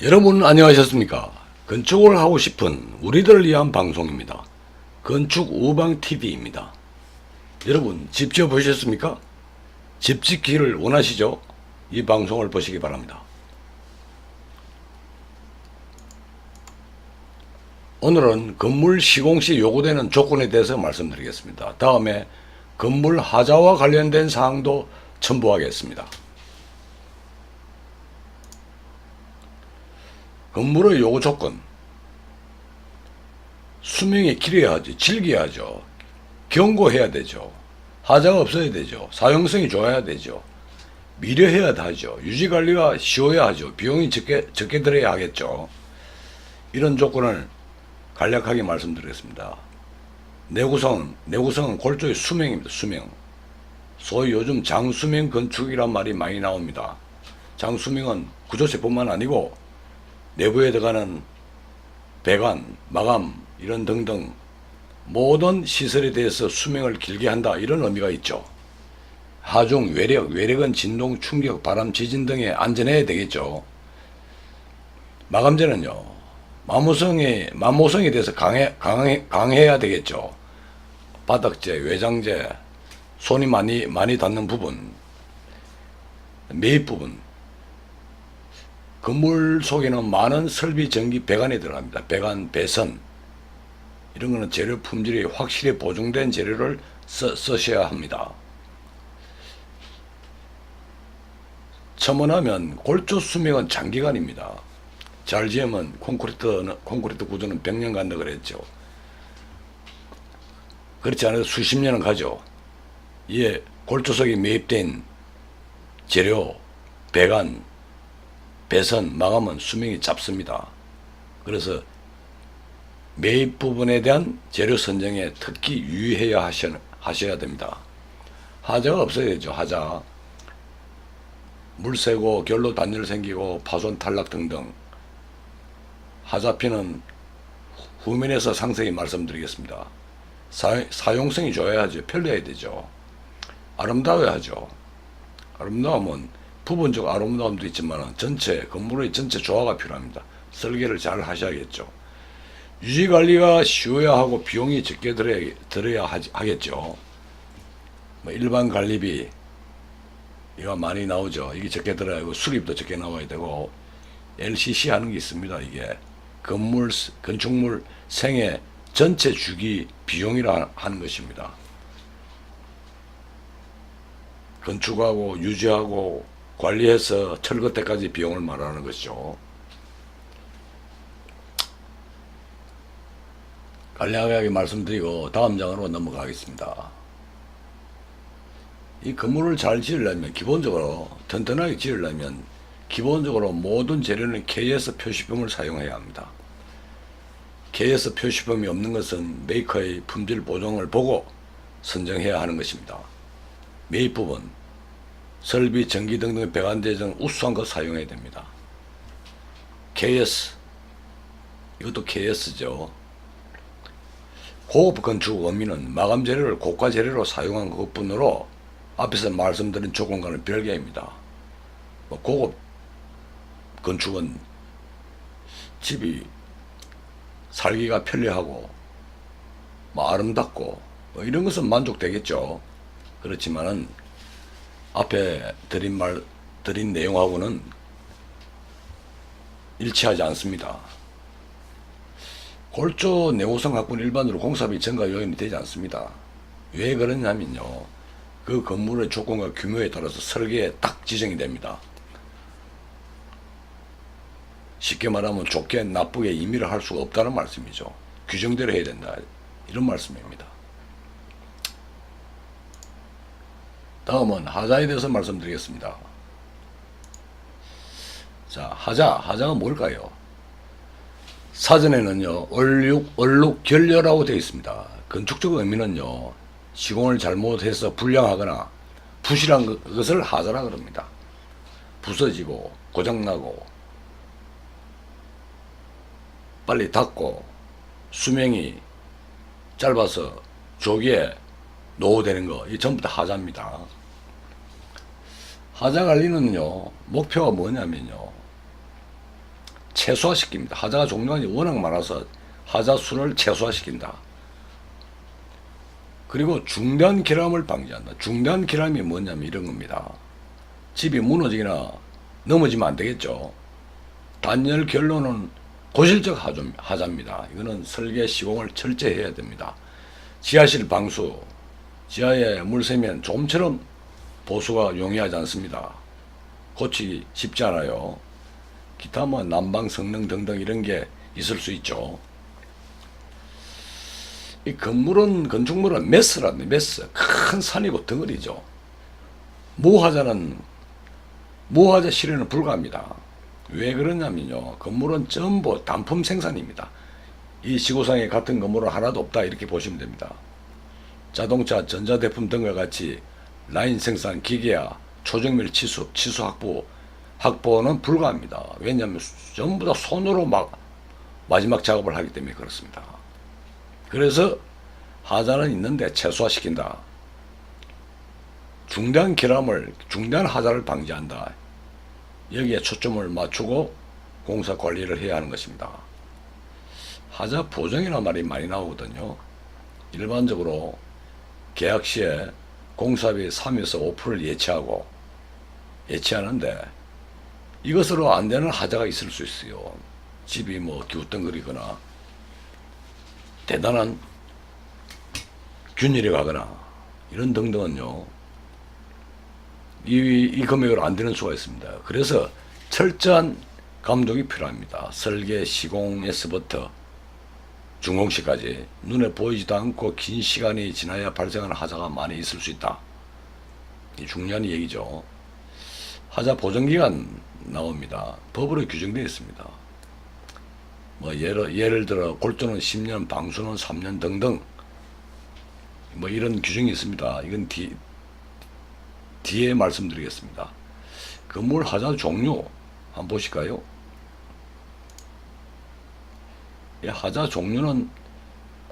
여러분 안녕하셨습니까? 건축을 하고 싶은 우리들을 위한 방송입니다. 건축 우방TV입니다. 여러분 집 지어 보셨습니까? 집 짓기를 원하시죠? 이 방송을 보시기 바랍니다. 오늘은 건물 시공 시 요구되는 조건에 대해서 말씀드리겠습니다. 다음에 건물 하자와 관련된 사항도 첨부하겠습니다. 건물의 요구 조건. 수명이 길어야 하지, 질겨야 하죠. 견고해야 되죠. 하자가 없어야 되죠. 사용성이 좋아야 되죠. 미려해야 하죠. 유지관리가 쉬워야 하죠. 비용이 적게 들어야 하겠죠. 이런 조건을 간략하게 말씀드리겠습니다. 내구성은 골조의 수명입니다. 수명. 소위 요즘 장수명 건축이란 말이 많이 나옵니다. 장수명은 구조체뿐만 아니고 내부에 들어가는 배관, 마감 이런 등등 모든 시설에 대해서 수명을 길게 한다 이런 의미가 있죠. 하중, 외력은 진동, 충격, 바람, 지진 등에 안전해야 되겠죠. 마감재는요, 마모성에 대해서 강해야 되겠죠. 바닥재, 외장재, 손이 많이 닿는 부분, 매입 부분. 건물 속에는 많은 설비, 전기, 배관이 들어갑니다. 배관, 배선 이런 거는 재료 품질이 확실히 보증된 재료를 쓰셔야 합니다. 첨언하면 골조 수명은 장기간입니다. 잘 지으면 콘크리트 구조는 100년 간다 그랬죠. 그렇지 않아도 수십 년은 가죠. 이에 골조석에 매입된 재료, 배관, 배선, 마감은 수명이 짧습니다. 그래서 매입 부분에 대한 재료 선정에 특히 유의해야 하셔야 됩니다. 하자가 없어야 되죠. 하자. 물 새고 결로 단열 생기고 파손 탈락 등등. 하자피는 후면에서 상세히 말씀드리겠습니다. 사용성이 좋아야 하죠. 편리해야 되죠. 아름다워야 하죠. 아름다움은 부분적 아름다움도 있지만 건물의 전체 조화가 필요합니다. 설계를 잘 하셔야겠죠. 유지관리가 쉬워야 하고 비용이 적게 들어야 하겠죠. 일반 관리비 이거 많이 나오죠. 이게 적게 들어야 하고 수리비도 적게 나와야 되고 LCC 하는 게 있습니다. 이게 건축물 생애 전체 주기 비용이라 하는 것입니다. 건축하고 유지하고 관리해서 철거 때까지 비용을 말하는 것이죠. 간략하게 말씀드리고 다음 장으로 넘어가겠습니다. 이 건물을 잘 지으려면 기본적으로 튼튼하게 지으려면 기본적으로 모든 재료는 KS 표시품을 사용해야 합니다. KS 표시품이 없는 것은 메이커의 품질 보증을 보고 선정해야 하는 것입니다. 매입 부분, 설비, 전기 등등 배관대 등 우수한 것 사용해야 됩니다. KS, 이것도 KS죠. 고급 건축 의미는 마감 재료를 고가 재료로 사용한 것뿐으로 앞에서 말씀드린 조건과는 별개입니다. 고급 건축은 집이 살기가 편리하고 아름답고 이런 것은 만족되겠죠. 그렇지만은 앞에 드린 내용하고는 일치하지 않습니다. 골조 내구성 확보는 일반으로 공사비 증가 요인이 되지 않습니다. 왜 그러냐면요, 그 건물의 조건과 규모에 따라서 설계에 딱 지정이 됩니다. 쉽게 말하면 좋게 나쁘게 임의를 할 수가 없다는 말씀이죠. 규정대로 해야 된다 이런 말씀입니다. 다음은 하자에 대해서 말씀드리겠습니다. 자, 하자가 뭘까요? 사전에는요, 얼룩 결여라고 되어 있습니다. 건축적 의미는요, 시공을 잘못해서 불량하거나 부실한 것을 하자라 그럽니다. 부서지고 고장나고 빨리 닫고 수명이 짧아서 조기에 노후되는 거, 이 전부 다 하자입니다. 하자 관리는요, 목표가 뭐냐면요, 최소화시킵니다. 하자가 종류가 워낙 많아서 하자 수를 최소화시킨다. 그리고 중대한 기람을 방지한다. 중대한 기람이 뭐냐면 이런 겁니다. 집이 무너지거나 넘어지면 안 되겠죠. 단열 결론은 고질적 하자입니다. 이거는 설계 시공을 철저히 해야 됩니다. 지하실 방수, 지하에 물 새면 좀처럼 보수가 용이하지 않습니다. 고치기 쉽지 않아요. 기타 뭐 난방 성능 등등 이런 게 있을 수 있죠. 이 건축물은 메스라네, 메스. 큰 산이고 덩어리죠. 무하자 실현은 불가합니다. 왜 그러냐면요. 건물은 전부 단품 생산입니다. 이 지구상에 같은 건물은 하나도 없다 이렇게 보시면 됩니다. 자동차, 전자제품 등과 같이 라인 생산, 기계야, 초정밀 치수 확보는 불가합니다. 왜냐하면 전부 다 손으로 막 마지막 작업을 하기 때문에 그렇습니다. 그래서 하자는 있는데 최소화시킨다. 중대한 하자를 방지한다. 여기에 초점을 맞추고 공사 관리를 해야 하는 것입니다. 하자 보정이라는 말이 많이 나오거든요. 일반적으로 계약 시에 공사비 3에서 5%를 예치하는데 이것으로 안 되는 하자가 있을 수 있어요. 집이 뭐 기우뚱거리거나 대단한 균열이 가거나 이런 등등은요. 이 금액으로 안 되는 수가 있습니다. 그래서 철저한 감독이 필요합니다. 설계 시공에서부터 준공시까지 눈에 보이지도 않고 긴 시간이 지나야 발생하는 하자가 많이 있을 수 있다. 이 중요한 얘기죠. 하자 보정기간 나옵니다. 법으로 규정되어 있습니다. 뭐 예를 들어 골조는 10년, 방수는 3년 등등 뭐 이런 규정이 있습니다. 이건 뒤에 말씀드리겠습니다. 건물 하자 종류 한번 보실까요? 이 하자 종류는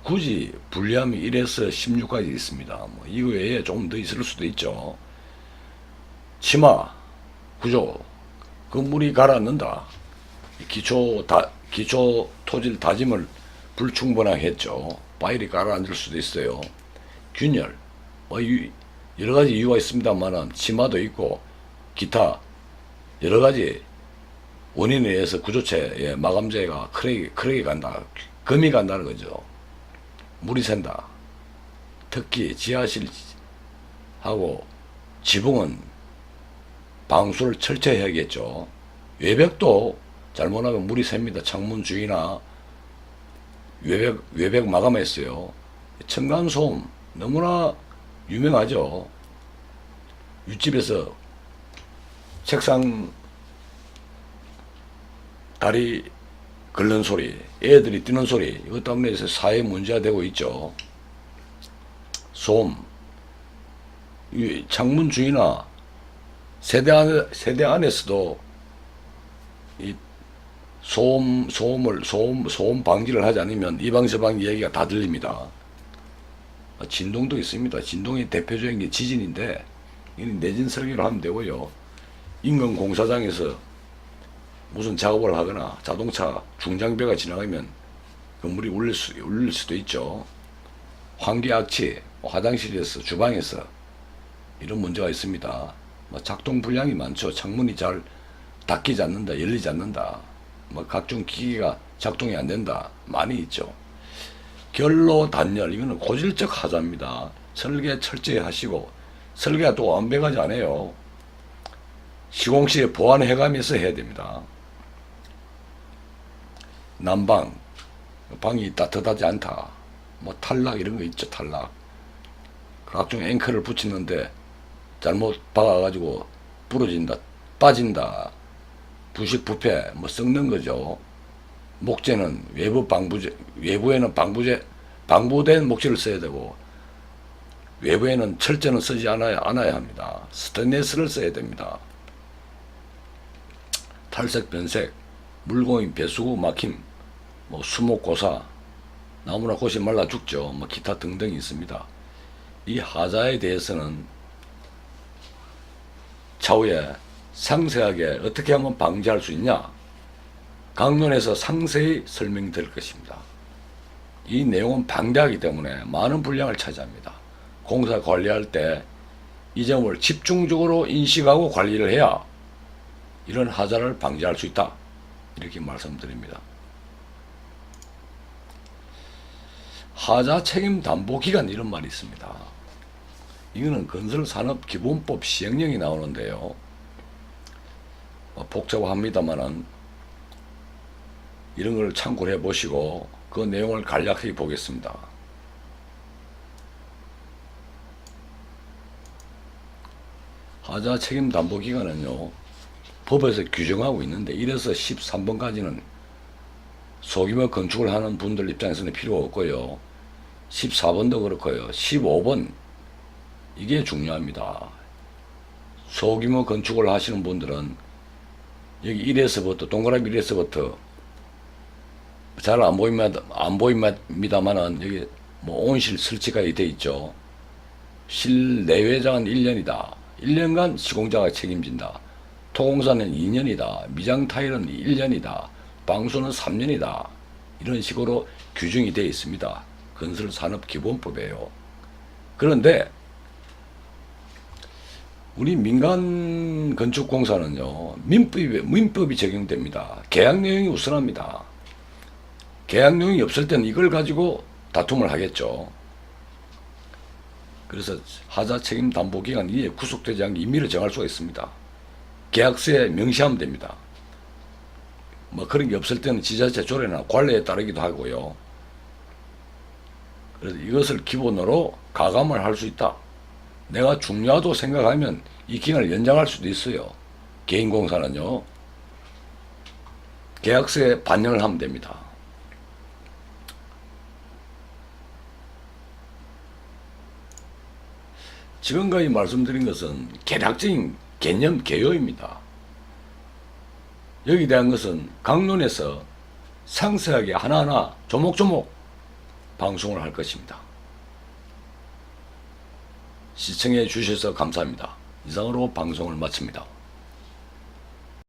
굳이 분리하면 1에서 16까지 있습니다. 뭐 이거 외에 조금 더 있을 수도 있죠. 치마, 구조, 건물이 가라앉는다. 기초 토질 다짐을 불충분하게 했죠. 파일이 가라앉을 수도 있어요. 균열, 뭐 여러 가지 이유가 있습니다만은 치마도 있고 기타 여러 가지 원인에 의해서 구조체의 마감재가 크랙이 간다. 금이 간다는 거죠. 물이 샌다. 특히 지하실하고 지붕은 방수를 철저히 해야겠죠. 외벽도 잘못하면 물이 셉니다. 창문 주위나 외벽 마감했어요. 층간소음 너무나 유명하죠. 윗집에서 책상 다리 긁는 소리, 애들이 뛰는 소리, 이것 때문에 사회 문제가 되고 있죠. 소음, 창문 주위나 세대 안에서도 이 소음 방지를 하지 않으면 이방저방 이야기가 다 들립니다. 진동도 있습니다. 진동의 대표적인 게 지진인데 이는 내진 설계로 하면 되고요. 인근 공사장에서 무슨 작업을 하거나 자동차 중장비가 지나가면 건물이 울릴 수도 있죠. 환기 악취, 화장실에서 주방에서 이런 문제가 있습니다. 작동 불량이 많죠. 창문이 잘 닫히지 않는다, 열리지 않는다. 각종 기기가 작동이 안 된다. 많이 있죠. 결로 단열, 이거는 고질적 하자입니다. 설계 철저히 하시고 설계가 또 완벽하지 않아요. 시공 시에 보완해가면서 해야 됩니다. 난방, 방이 따뜻하지 않다. 탈락 이런 거 있죠. 탈락. 각종 앵커를 붙이는데 잘못 박아가지고 부러진다, 빠진다, 부식 부패, 썩는 거죠. 목재는 외부에는 방부된 목재를 써야 되고 외부에는 철재는 쓰지 않아야 합니다. 스테인리스를 써야 됩니다. 탈색, 변색, 물고임, 배수구 막힘, 수목고사, 나무나 꽃이 말라 죽죠. 기타 등등이 있습니다. 이 하자에 대해서는 차후에 상세하게 어떻게 하면 방지할 수 있냐, 강론에서 상세히 설명드릴 것입니다. 이 내용은 방대하기 때문에 많은 분량을 차지합니다. 공사 관리할 때 이 점을 집중적으로 인식하고 관리를 해야 이런 하자를 방지할 수 있다. 이렇게 말씀드립니다. 하자 책임 담보 기간 이런 말이 있습니다. 이거는 건설산업기본법 시행령이 나오는데요. 복잡합니다만은 이런 걸 참고를 해보시고 그 내용을 간략하게 보겠습니다. 하자 책임 담보 기간은요, 법에서 규정하고 있는데 1에서 13번까지는 소규모 건축을 하는 분들 입장에서는 필요 없고요. 14번도 그렇고요. 15번 이게 중요합니다. 소규모 건축을 하시는 분들은 여기 1에서부터 동그라미 1에서부터 잘 안 보입니다만은 여기 뭐 온실 설치가 돼 있죠. 실내외장은 1년이다. 1년간 시공자가 책임진다. 토공사는 2년이다. 미장 타일은 1년이다. 방수는 3년이다. 이런 식으로 규정이 되어 있습니다. 건설산업기본법이에요. 그런데 우리 민간 건축공사는요, 민법이 적용됩니다. 계약 내용이 우선합니다. 계약 내용이 없을 때는 이걸 가지고 다툼을 하겠죠. 그래서 하자 책임 담보 기간 이에 구속되지 않게 임의로 정할 수가 있습니다. 계약서에 명시하면 됩니다. 뭐 그런 게 없을 때는 지자체 조례나 관례에 따르기도 하고요. 그래서 이것을 기본으로 가감을 할 수 있다. 내가 중요하다고 생각하면 이 기간을 연장할 수도 있어요. 개인공사는요. 계약서에 반영을 하면 됩니다. 지금까지 말씀드린 것은 개략적인 개념 개요입니다. 여기에 대한 것은 강론에서 상세하게 하나하나 조목조목 방송을 할 것입니다. 시청해 주셔서 감사합니다. 이상으로 방송을 마칩니다.